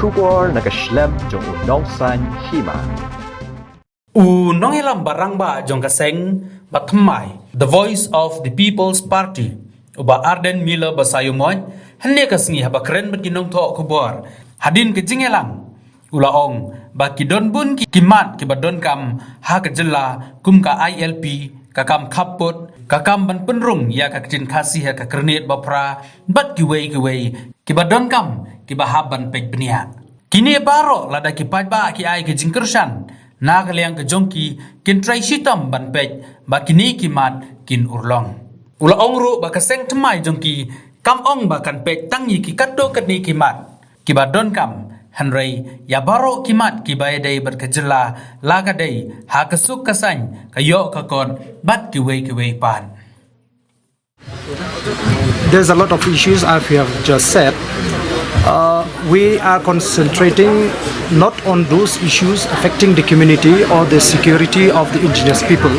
Shubor nakaslem jong unongsan Hima. Nong ilam barang ba jong kaseng batmai the voice of the People's Party uba Arden Mila basayumoy henne kasngi haba keren beginong to kubor hadin ke jingelang ulaong ba kidon bun kimat kibadon kam ha ke Jylla kum ka ILP kakam kaput kakam ban penrung ya kakjin kasih ka kernet bapra bat kiwei kibadon kam kibahaban pek benia kini Baroh lada kipat ba ki ai ke jingkershan nagaliang ke jongki kin trai shitam ban pek ba kini kimat kin urlong ulaong ru ba kaseng temai jongki kam ong ba kan pek tangi ki Katto Katne kimat kibadon kam Hynrei ya Baroh kimat kiba Ïadei ber ke Jylla lagadei ha kesuk kasany kayo kakon bat kiwei pan. There's a lot of issues as we have just said. We are concentrating not on those issues affecting the community or the security of the indigenous people.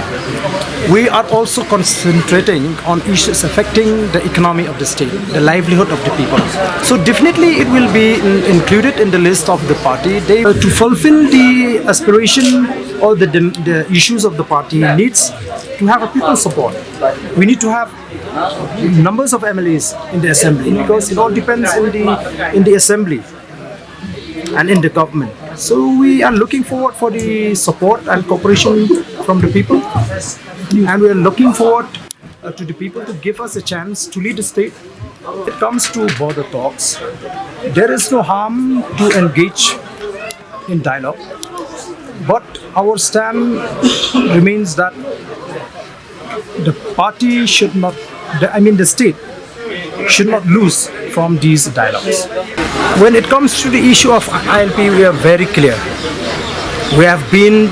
We are also concentrating on issues affecting the economy of the state, the livelihood of the people. So definitely it will be included in the list of the party. To fulfill the aspiration or the issues of the party needs to have a people support. We need to have numbers of MLAs in the assembly because it all depends in the assembly and in the government. So we are looking forward for the support and cooperation from the people, and we are looking forward to the people to give us a chance to lead the state. It comes to border talks. There is no harm to engage in dialogue, but our stand remains that the party should not, the state should not lose from these dialogues. When it comes to the issue of ILP, we are very clear. We have been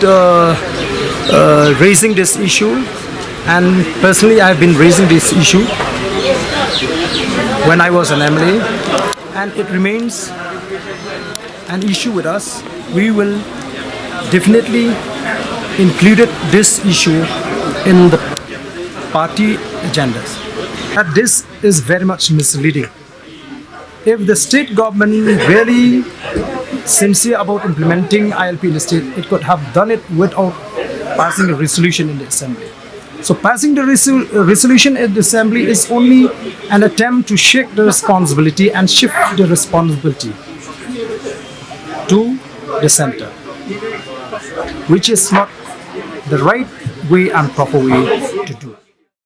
raising this issue, and personally I have been raising this issue when I was an MLA, and it remains an issue with us. We will definitely include this issue in the party agendas. That this is very much misleading. If the state government really sincere about implementing ILP in the state, it could have done it without passing a resolution in the assembly. So passing the resolution in the assembly is only an attempt to shake the responsibility and shift the responsibility to the center, which is not the right way and proper way